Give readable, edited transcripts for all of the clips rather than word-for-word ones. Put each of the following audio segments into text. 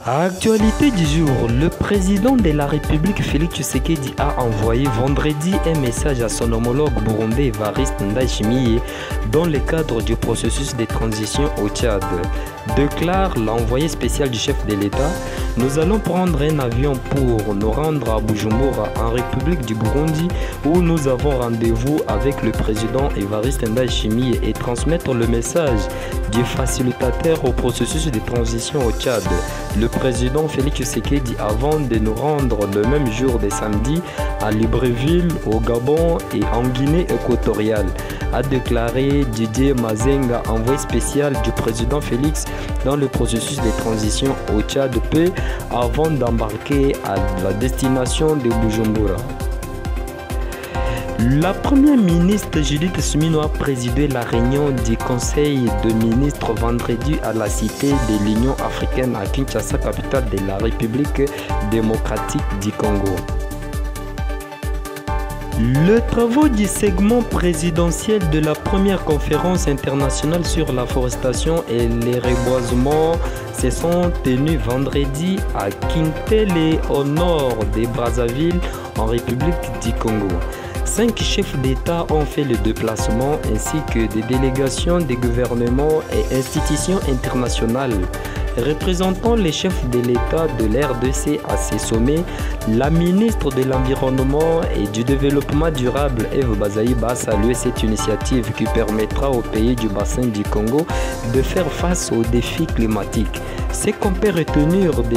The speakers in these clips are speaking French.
Actualité du jour, le président de la République Félix Tshisekedi a envoyé vendredi un message à son homologue burundais Evariste Ndayishimiye dans le cadre du processus de transition au Tchad. Déclare l'envoyé spécial du chef de l'État, nous allons prendre un avion pour nous rendre à Bujumbura en République du Burundi où nous avons rendez-vous avec le président Evariste Ndayishimiye et transmettre le message du facilitateur au processus de transition au Tchad. Le président Félix Tshisekedi, avant de nous rendre le même jour de samedi à Libreville, au Gabon et en Guinée équatoriale, a déclaré Didier Mazenga, envoyé spécial du président Félix dans le processus de transition au Tchad, peu avant d'embarquer à la destination de Bujumbura. La première ministre Judith Suminwa a présidé la réunion du Conseil de ministres vendredi à la Cité de l'Union africaine à Kinshasa, capitale de la République démocratique du Congo. Les travaux du segment présidentiel de la première conférence internationale sur la forestation et les reboisements se sont tenus vendredi à Kintele au nord de Brazzaville en République du Congo. 5 chefs d'État ont fait le déplacement ainsi que des délégations des gouvernements et institutions internationales. Représentant les chefs de l'État de l'RDC à ces sommets, la ministre de l'Environnement et du Développement durable, Eve Bazaïba, a salué cette initiative qui permettra aux pays du bassin du Congo de faire face aux défis climatiques. Ce qu'on peut retenir de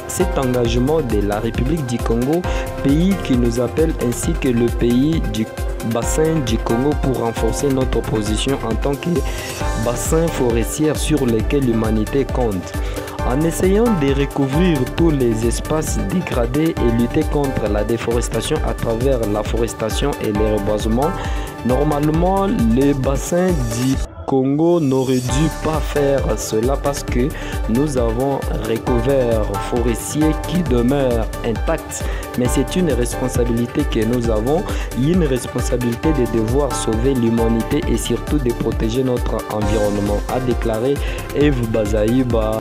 cet engagement de la République du Congo, pays qui nous appelle ainsi que le pays du bassin du Congo pour renforcer notre position en tant que bassin forestier sur lequel l'humanité compte. En essayant de recouvrir tous les espaces dégradés et lutter contre la déforestation à travers la forestation et les reboisements, normalement le bassin du Congo n'aurait dû pas faire cela parce que nous avons recouvert forestier qui demeure intact. Mais c'est une responsabilité que nous avons, une responsabilité de devoir sauver l'humanité et surtout de protéger notre environnement, a déclaré Eve Bazaïba.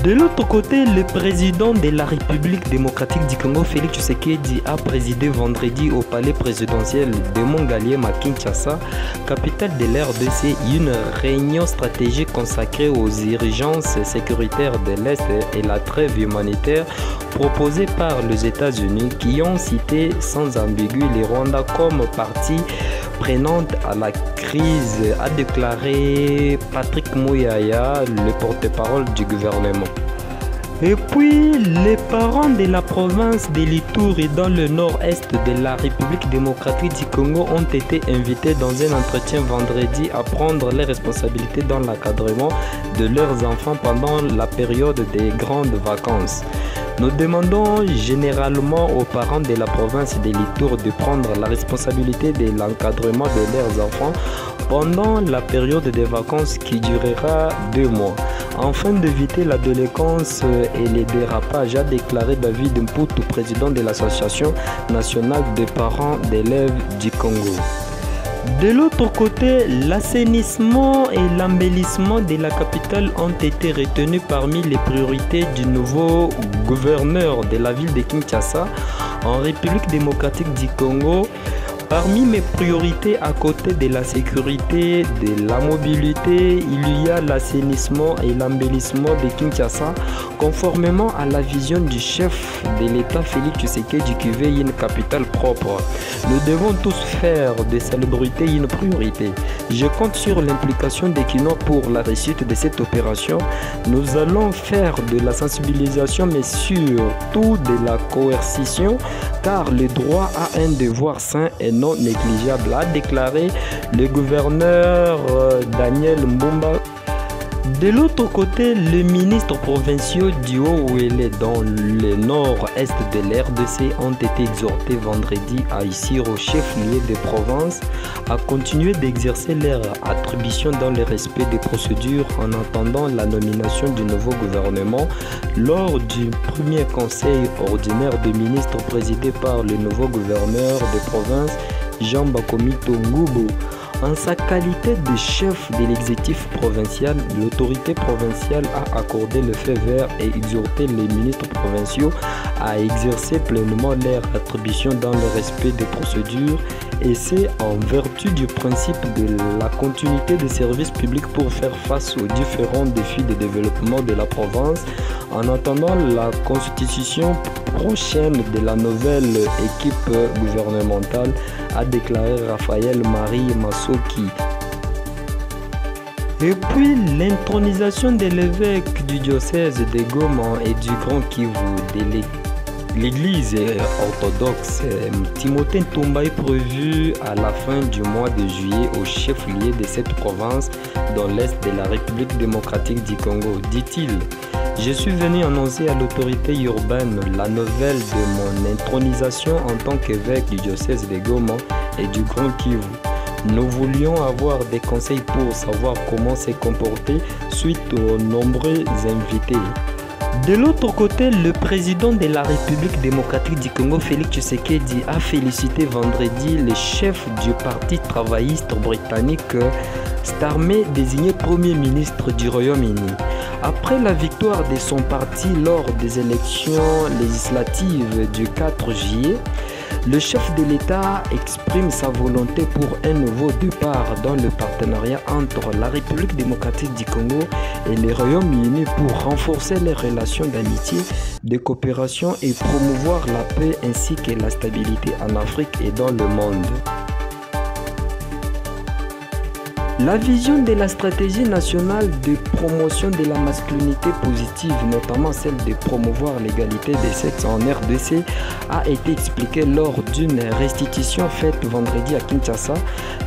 De l'autre côté, le président de la République démocratique du Congo, Félix Tshisekedi, a présidé vendredi au palais présidentiel de Montgaliema à Kinshasa, capitale de l'RDC, une réunion stratégique consacrée aux urgences sécuritaires de l'Est et la trêve humanitaire proposée par les États-Unis qui ont cité sans ambigu le Rwanda comme partie prenante à la crise, a déclaré Patrick Mouyaya, le porte-parole du gouvernement. Et puis, les parents de la province de l'Ituri dans le nord-est de la République démocratique du Congo ont été invités dans un entretien vendredi à prendre les responsabilités dans l'encadrement de leurs enfants pendant la période des grandes vacances. Nous demandons généralement aux parents de la province de l'Ituri de prendre la responsabilité de l'encadrement de leurs enfants pendant la période des vacances qui durera 2 mois, afin d'éviter la délinquance et les dérapages, a déclaré David Mputu, président de l'Association nationale des parents d'élèves du Congo. De l'autre côté, l'assainissement et l'embellissement de la capitale ont été retenus parmi les priorités du nouveau gouverneur de la ville de Kinshasa en République démocratique du Congo. Parmi mes priorités, à côté de la sécurité, de la mobilité, il y a l'assainissement et l'embellissement de Kinshasa, conformément à la vision du chef de l'État Félix Tshisekedi qui veut une capitale propre. Nous devons tous faire de salubrité une priorité. Je compte sur l'implication des Kinois pour la réussite de cette opération. Nous allons faire de la sensibilisation, mais surtout de la coercition, car le droit a un devoir sain et non négligeable, a déclaré le gouverneur Daniel Mbumba. De l'autre côté, les ministres provinciaux du Haut-Ouélé dans le nord-est de l'RDC ont été exhortés vendredi à ici au chef-lieu de province à continuer d'exercer leurs attributions dans le respect des procédures en attendant la nomination du nouveau gouvernement lors du premier conseil ordinaire de ministres présidé par le nouveau gouverneur de province Jean Bakomito Ngoubo. En sa qualité de chef de l'exécutif provincial, l'autorité provinciale a accordé le feu vert et exhorté les ministres provinciaux à exercer pleinement leurs attributions dans le respect des procédures, et c'est en vertu du principe de la continuité des services publics pour faire face aux différents défis de développement de la province en attendant la constitution prochaine de la nouvelle équipe gouvernementale, a déclaré Raphaël Marie Masoki. Et puis l'intronisation de l'évêque du diocèse de Goma et du Grand Kivu de l'église orthodoxe Timothée Ntumba est prévu à la fin du mois de juillet au chef-lieu de cette province dans l'est de la République démocratique du Congo, dit-il. Je suis venu annoncer à l'autorité urbaine la nouvelle de mon intronisation en tant qu'évêque du diocèse de Goma et du Grand Kivu. Nous voulions avoir des conseils pour savoir comment se comporter suite aux nombreux invités. De l'autre côté, le président de la République démocratique du Congo, Félix Tshisekedi, a félicité vendredi le chef du parti travailliste britannique, Starmer, désigné Premier ministre du Royaume-Uni. Après la victoire de son parti lors des élections législatives du 4 juillet, le chef de l'État exprime sa volonté pour un nouveau départ dans le partenariat entre la République démocratique du Congo et le Royaume-Uni pour renforcer les relations d'amitié, de coopération et promouvoir la paix ainsi que la stabilité en Afrique et dans le monde. La vision de la stratégie nationale de promotion de la masculinité positive, notamment celle de promouvoir l'égalité des sexes en RDC, a été expliquée lors d'une restitution faite vendredi à Kinshasa.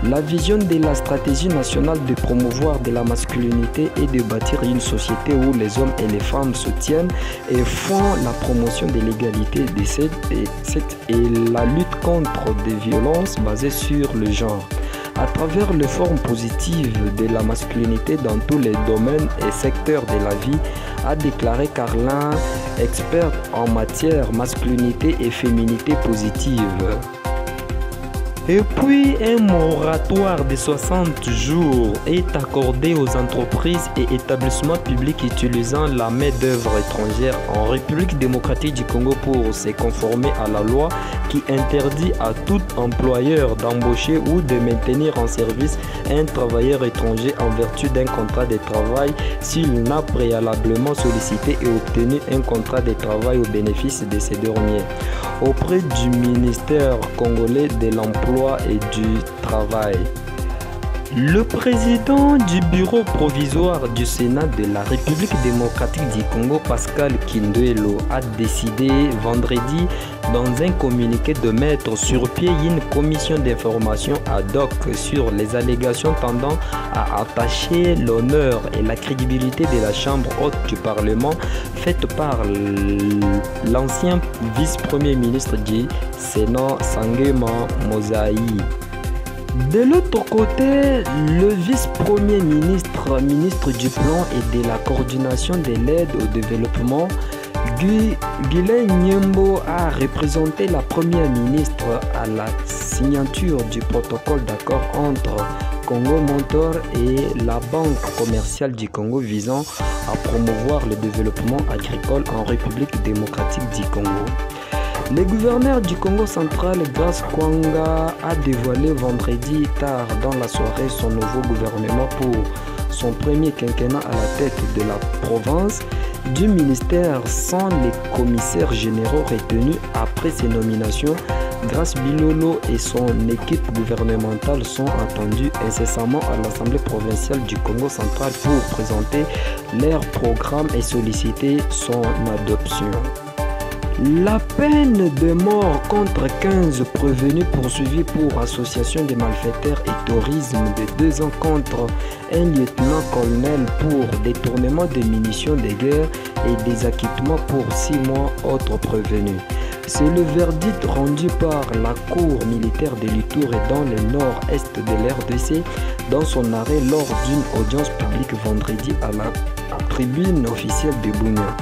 La vision de la stratégie nationale de promouvoir de la masculinité est de bâtir une société où les hommes et les femmes se tiennent et font la promotion de l'égalité des sexes et la lutte contre des violences basées sur le genre, à travers les formes positives de la masculinité dans tous les domaines et secteurs de la vie, a déclaré Carlin, expert en matière masculinité et féminité positive. Et puis, un moratoire de 60 jours est accordé aux entreprises et établissements publics utilisant la main-d'œuvre étrangère en République démocratique du Congo pour se conformer à la loi qui interdit à tout employeur d'embaucher ou de maintenir en service un travailleur étranger en vertu d'un contrat de travail s'il n'a préalablement sollicité et obtenu un contrat de travail au bénéfice de ces derniers auprès du ministère congolais de l'Emploi et du Travail. Le président du bureau provisoire du Sénat de la République démocratique du Congo, Pascal Kindwelo, a décidé vendredi dans un communiqué de mettre sur pied une commission d'information ad hoc sur les allégations tendant à attacher l'honneur et la crédibilité de la Chambre haute du Parlement faite par l'ancien vice-premier ministre du Sénat, Sangema Mozaï. De l'autre côté, le vice-premier ministre, ministre du Plan et de la Coordination de l'aide au développement, Guylaine Nyembo, a représenté la première ministre à la signature du protocole d'accord entre Congo Montor et la Banque commerciale du Congo visant à promouvoir le développement agricole en République démocratique du Congo. Le gouverneur du Congo central, Grace Kwanga, a dévoilé vendredi tard dans la soirée son nouveau gouvernement pour son premier quinquennat à la tête de la province du ministère sans les commissaires généraux retenus après ses nominations. Grace Bilolo et son équipe gouvernementale sont attendus incessamment à l'Assemblée provinciale du Congo central pour présenter leur programme et solliciter son adoption. La peine de mort contre 15 prévenus poursuivis pour association de malfaiteurs et terrorisme de 2 ans contre un lieutenant-colonel pour détournement de munitions de guerre et des acquittements pour 6 mois autres prévenus. C'est le verdict rendu par la Cour militaire de l'Ituri dans le nord-est de l'RDC dans son arrêt lors d'une audience publique vendredi à la tribune officielle de Bunia.